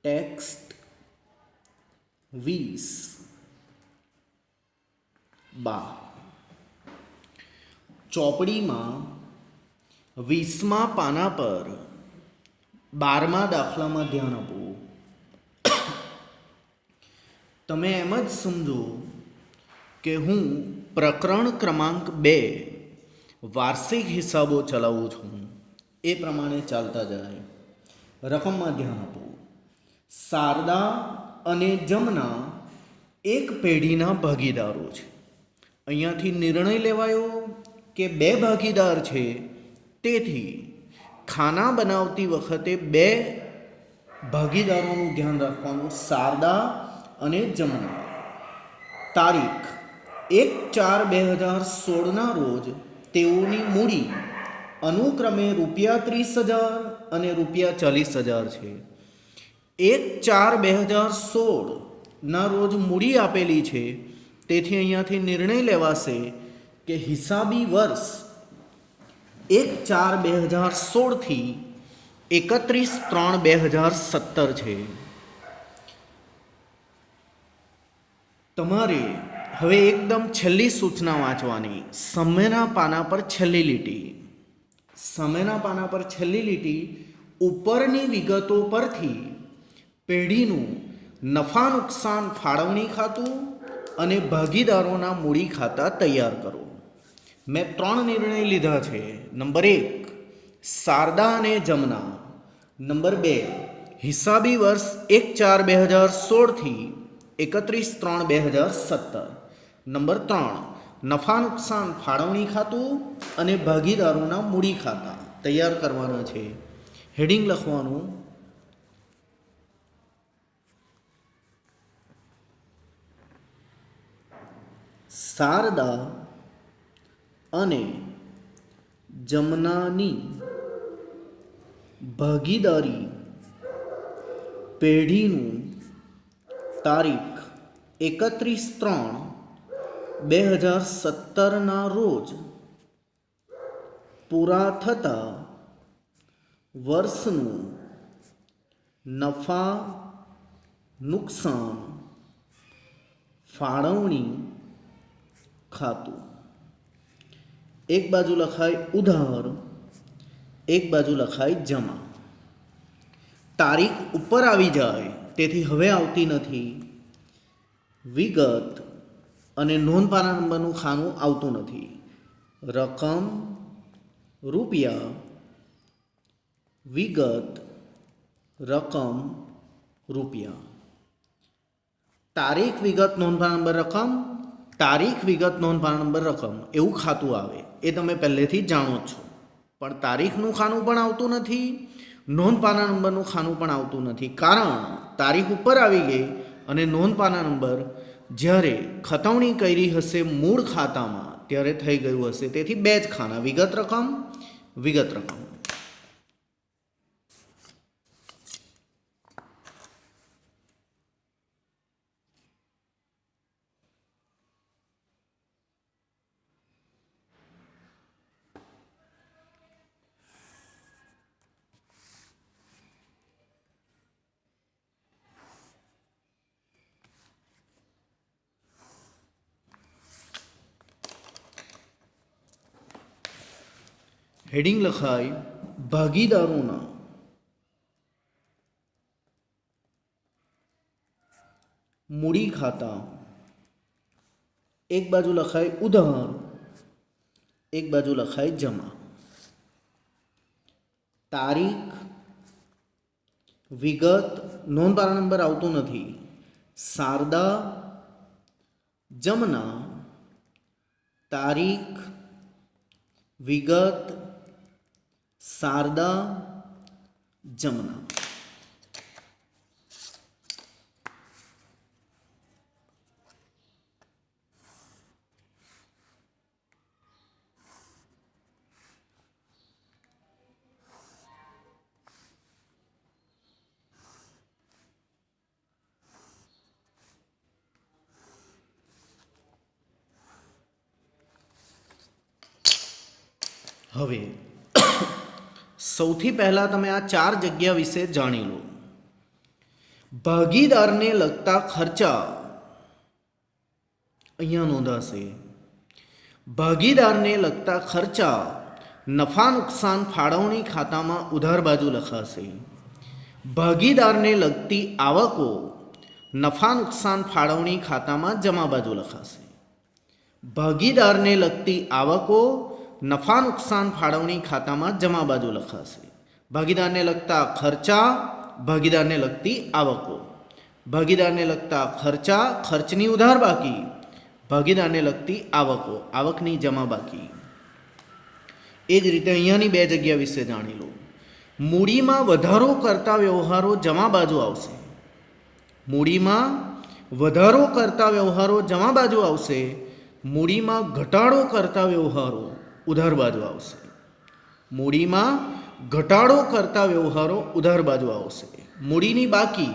Text 20 બા ચોપડીમાં 20મા પાના પર 12મા દાખલામાં ધ્યાન આપવું. તમે એમ જ સમજો કે હું પ્રકરણ ક્રમાંક 2 વાર્ષિક હિસાબો ચલાવું છું. એ પ્રમાણે ચાલતા જાય. રકમમાં ધ્યાન આપો. શારદા અને જમના એક પેઢીના ભાગીદારો છે. અહીંયાથી નિર્ણય લેવાયો કે 2 ભાગીદાર છે, તેથી ખાના બનાવતી વખતે 2 ભાગીદારોનું ધ્યાન રાખવાનું. શારદા અને જમના. તારીખ 1/4/2016ના રોજ તેઓની મૂડી અનુક્રમે ₹30,000 અને ₹40,000 છે. 1/4/2016ના રોજ મૂડી આપેલી છે, તેથી અહીંયાથી નિર્ણય લેવાશે કે હિસાબી વર્ષ 1/4/2016 થી 31/3/2017 છે. તમારે હવે એકદમ છેલ્લી સૂચના વાંચવાની. સામેના પાના પર છેલ્લી લીટી. સામેના પાના પર છેલ્લી લીટી. ઉપરની વિગતો પરથી પેઢીનું નફા નુકસાન ફાળવણી ખાતું અને ભાગીદારોના મૂડી ખાતા તૈયાર કરો. મેં 3 નિર્ણય લીધા છે. નંબર 1 શારદા અને જમના. નંબર 2 હિસાબી વર્ષ 1/4/2016 થી 31/3/2017. નંબર 3 નફા નુકસાન ફાળવણી ખાતું અને ભાગીદારોના મૂડી ખાતા તૈયાર કરવાના છે. હેડિંગ લખવાનું. શારદા અને જમનાની ભાગીદારી પેઢીનું તારીખ 31/3/2017ના રોજ પૂરા થતા વર્ષનું નફા નુકસાન ફાળવણી ખાતું. એક બાજુ લખાય ઉધાર, એક બાજુ લખાય જમા. તારીખ ઉપર આવી જાય, તેથી હવે આવતી નથી. વિગત અને નોંધ પાના નંબરનું ખાનું આવતું નથી. રકમ રૂપિયા, વિગત રકમ રૂપિયા. તારીખ વિગત નોંધ પાના નંબર રકમ, તારીખ વિગત નોંધ પાના નંબર રકમ એવું ખાતું આવે. એ તમે પહેલેથી જ જાણો છો. પણ તારીખનું ખાનું પણ આવતું નથી, નોંધ પાના નંબરનું ખાનું પણ આવતું નથી. કારણ તારીખ ઉપર આવી ગઈ અને નોંધ પાના નંબર જ્યારે ખતવણી કરી હશે મૂળ ખાતામાં ત્યારે થઈ ગયું હશે. તેથી 2 જ ખાના, વિગત રકમ, વિગત રકમ. હેડિંગ લખાય ભાગીદારોના મૂડી ખાતા. એક બાજુ લખાય ઉધાર, એક બાજુ લખાય જમા. તારીખ વિગત નોંધ પાના નંબર આવતું નથી. શારદા જમના તારીખ વિગત શારદા જમના. હવે સૌથી પહેલાં તમે આ 4 જગ્યા વિશે જાણી લો. ભાગીદારને લગતા ખર્ચા અહીંયા નોંધાશે. ભાગીદારને લગતા ખર્ચા નફા નુકસાન ફાળવણી ખાતામાં ઉધાર બાજુ લખાશે. ભાગીદારને લગતી આવકો નફા નુકસાન ફાળવણી ખાતામાં જમા બાજુ લખાશે. ભાગીદારને લગતી આવકો નફા નુકસાન ફાળવણી ખાતામાં જમા બાજુ લખાશે. ભાગીદારને લગતા ખર્ચા, ભાગીદારને લગતી આવકો, ભાગીદારને લગતા ખર્ચા, ખર્ચની ઉધાર બાકી, ભાગીદારને લગતી આવકો, આવકની જમા બાકી. એ જ રીતે અહીંયાની બે જગ્યા વિશે જાણી લો. મૂડીમાં વધારો કરતા વ્યવહારો જમા બાજુ આવશે. મૂડીમાં વધારો કરતા વ્યવહારો જમા બાજુ આવશે. મૂડીમાં ઘટાડો કરતા વ્યવહારો ઉધાર બાજુ આવશે. મૂડીમાં ઘટાડો કરતા વ્યવહારો ઉધાર બાજુ આવશે. મૂડીની બાકી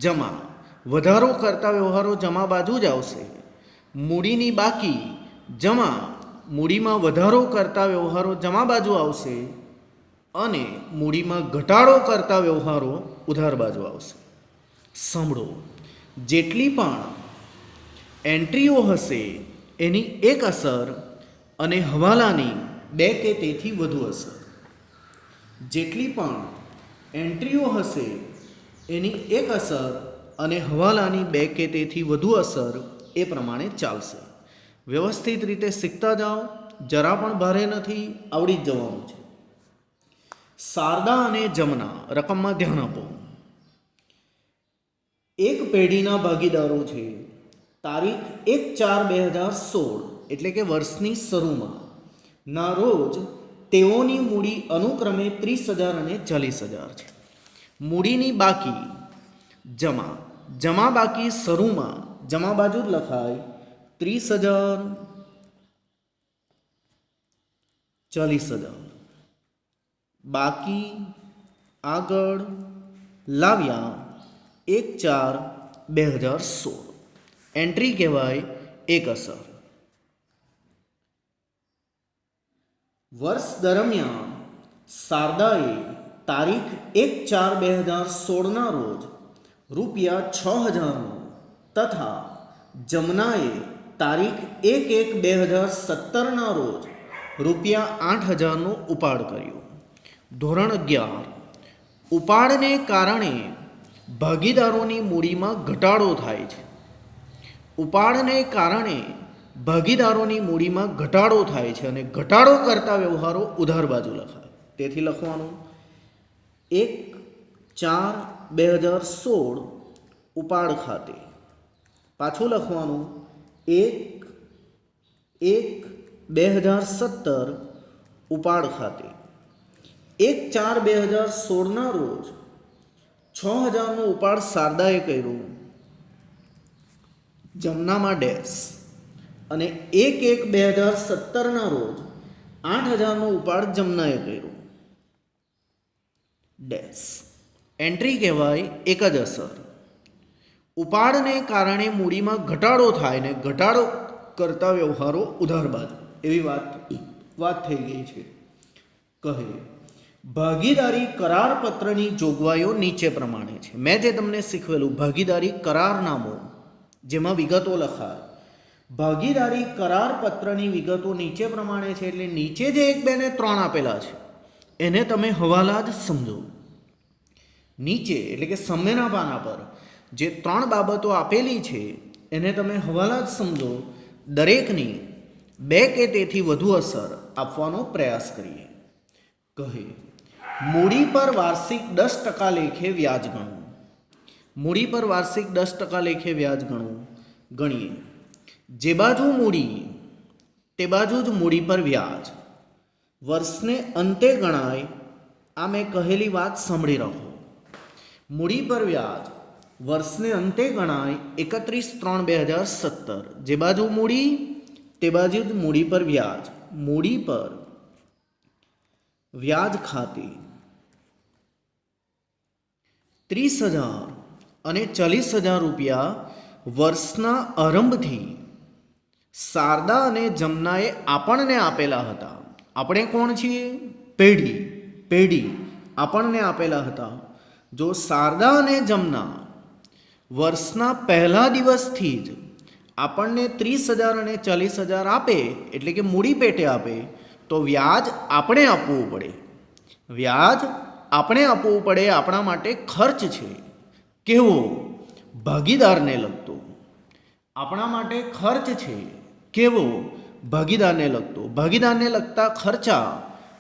જમા, વધારો કરતા વ્યવહારો જમા બાજુ જ આવશે. મૂડીની બાકી જમા, મૂડીમાં વધારો કરતા વ્યવહારો જમા બાજુ આવશે અને મૂડીમાં ઘટાડો કરતા વ્યવહારો ઉધાર બાજુ આવશે. સાંભળો, જેટલી પણ એન્ટ્રીઓ હશે એની એક અસર અને હવાલાની બે કે તેથી વધુ અસર. જેટલી પણ એન્ટ્રીઓ હશે એની એક અસર અને હવાલાની બે કે તેથી વધુ અસર એ પ્રમાણે ચાલશે. વ્યવસ્થિત રીતે શીખતા જાઓ, જરા પણ ભારે નથી, આવડી જ જવાનું છે. શારદા અને જમના, રકમમાં ધ્યાન આપો. એક પેઢીના ભાગીદારો છે. તારીખ 1/4/2016 એટલે કે વર્ષની શરૂમાં ના રોજ તેઓની મૂડી અનુક્રમે 30,000 અને 40,000 છે. મૂડીની બાકી જમા, જમા બાકી શરૂમાં જમા બાજુ જ લખાય 30,000 40,000. બાકી આગળ લાવ્યા 1/4/2016. એન્ટ્રી કહેવાય એક અસર. વર્ષ દરમિયાન શારદાએ તારીખ 1/4/2016 રોજ રૂપિયા 6,000નો તથા જમનાએ તારીખ 1/1/2017 રોજ રૂપિયા 8,000નો ઉપાડ કર્યો. ધોરણ 11. ઉપાડને કારણે ભાગીદારોની મૂડીમાં ઘટાડો થાય છે. ઉપાડને કારણે ભાગીદારોની મૂડીમાં ઘટાડો થાય છે અને ઘટાડો કરતા વ્યવહારો ઉધાર બાજુ લખાય. તેથી લખવાનું 1/4/2016 ઉપાડ ખાતે. પાછું લખવાનું 1/1/2017 ઉપાડ ખાતે. 1/4/2016 રોજ 6,000નો ઉપાડ શારદાએ કર્યો, જમનામાં ડેશ, અને 1/1/2017 રોજ 8,000નો ઉપાડ જમનાએ કર્યો, ડેશ. એન્ટ્રી કહેવાય એક જ અસર. ઉપાડને કારણે મૂડીમાં ઘટાડો થાય ને ઘટાડો કરતા વ્યવહારો ઉધાર બાજુ. એવી વાત થઈ ગઈ છે. કહે ભાગીદારી કરારપત્રની જોગવાઈઓ નીચે પ્રમાણે છે. મેં જે તમને શીખવેલું ભાગીદારી કરારનામું, જેમાં વિગતો લખાય. ભાગીદારી કરારપત્રની વિગતો નીચે પ્રમાણે છે. એટલે નીચે જે 1, 2 ને 3 આપેલા છે એને તમે હવાલા જ સમજો. નીચે એટલે કે સામેના પાના પર જે 3 બાબતો આપેલી છે એને તમે હવાલા જ સમજો. દરેકની 2 કે તેથી વધુ અસર આપવાનો પ્રયાસ કરીએ. કહે મૂડી પર વાર્ષિક 10% લેખે વ્યાજ ગણવું. મૂડી પર વાર્ષિક 10% લેખે વ્યાજ ગણીએ. જે બાજુ મૂડી તે બાજુ જ મૂડી પર વ્યાજ. વર્ષને અંતે ગણાય. આ મેં કહેલી વાત સાંભળી રાખો. મૂડી પર વ્યાજ વર્ષને અંતે ગણાય 31/3/2017. જે બાજુ મૂડી તે બાજુ જ મૂડી પર વ્યાજ. મૂડી પર વ્યાજ ખાતે 30,000 અને 40,000 રૂપિયા વર્ષના આરંભથી શારદા અને જમનાએ આપણને આપેલા હતા. આપણે કોણ છીએ? પેઢી આપણને આપેલા હતા. જો શારદા અને જમના વર્ષના પહેલા દિવસથી જ આપણને 30,000 અને 40,000 આપે, એટલે કે મૂડી પેટે આપે, તો વ્યાજ આપણે આપવું પડે. વ્યાજ આપણે આપવું પડે, આપણા માટે ખર્ચ છે. કેવો? ભાગીદારને લગતો. આપણા માટે ખર્ચ છે. કેવો? ભાગીદારને લગતો. ભાગીદારને લગતા ખર્ચા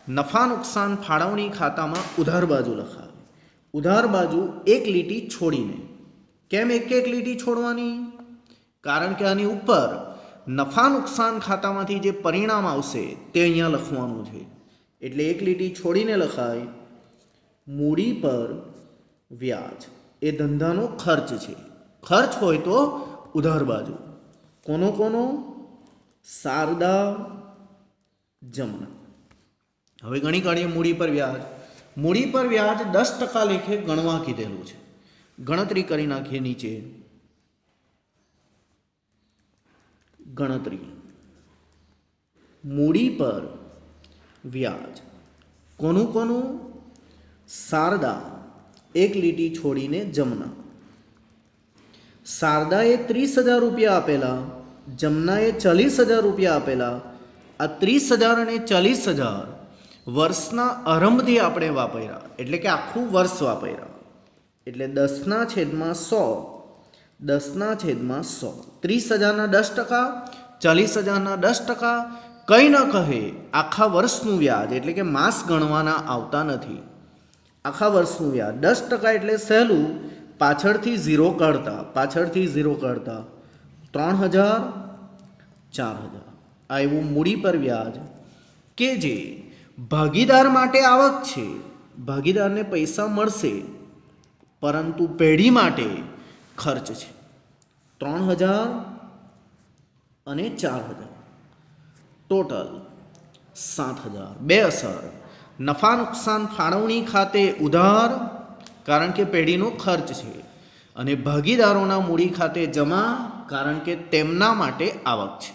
નફા નુકસાન ફાળવણી ખાતામાં ઉધાર બાજુ લખાવે. ઉધાર બાજુ એક લીટી છોડીને. કેમ એક એક લીટી છોડવાની? કારણ કે આની ઉપર નફા નુકસાન ખાતામાંથી જે પરિણામ આવશે તે અહીંયા લખવાનું છે. એટલે એક લીટી છોડીને લખાય મૂડી પર વ્યાજ. એ ધંધાનો ખર્ચ છે. ખર્ચ હોય તો ઉધાર બાજુ. કોનો કોનો? શારદા, જમના. હવે ગણી કાઢીએ મૂડી પર વ્યાજ. મૂડી પર વ્યાજ 10% લેખે ગણવા કીધેલું છે. ગણતરી કરી નાખીએ નીચે. ગણતરી. મૂડી પર વ્યાજ કોનું કોનું? શારદા એક લીટી છોડીને જમના. શારદાએ 30,000 રૂપિયા આપેલા, જમનાએ 40,000 રૂપિયા આપેલા. આ 30,000 અને 40,000 વર્ષના આરંભથી આપણે વાપર્યા, એટલે કે આખું વર્ષ વાપર્યા. એટલે 10/100. 10/100. 30,000ના 10%, 40,000ના 10%. કંઈ ન કહે, આખા વર્ષનું વ્યાજ, એટલે કે માસ ગણવાના આવતા નથી. આખા વર્ષનું વ્યાજ 10% એટલે સહેલું, પાછળથી 0 કાઢતા. 3,000, 4,000. આ એવું મૂડી પર વ્યાજ કે જે ભાગીદાર માટે આવક છે. ભાગીદારને પૈસા મળશે, પરંતુ પેઢી માટે ખર્ચ છે. 3,000 અને 4,000. ટોટલ 7,000. બે અસર. નફા નુકસાન ફાળવણી ખાતે ઉધાર, કારણ કે પેઢીનો ખર્ચ છે, અને ભાગીદારોના મૂડી ખાતે જમા, કારણ કે તેમના માટે આવક છે.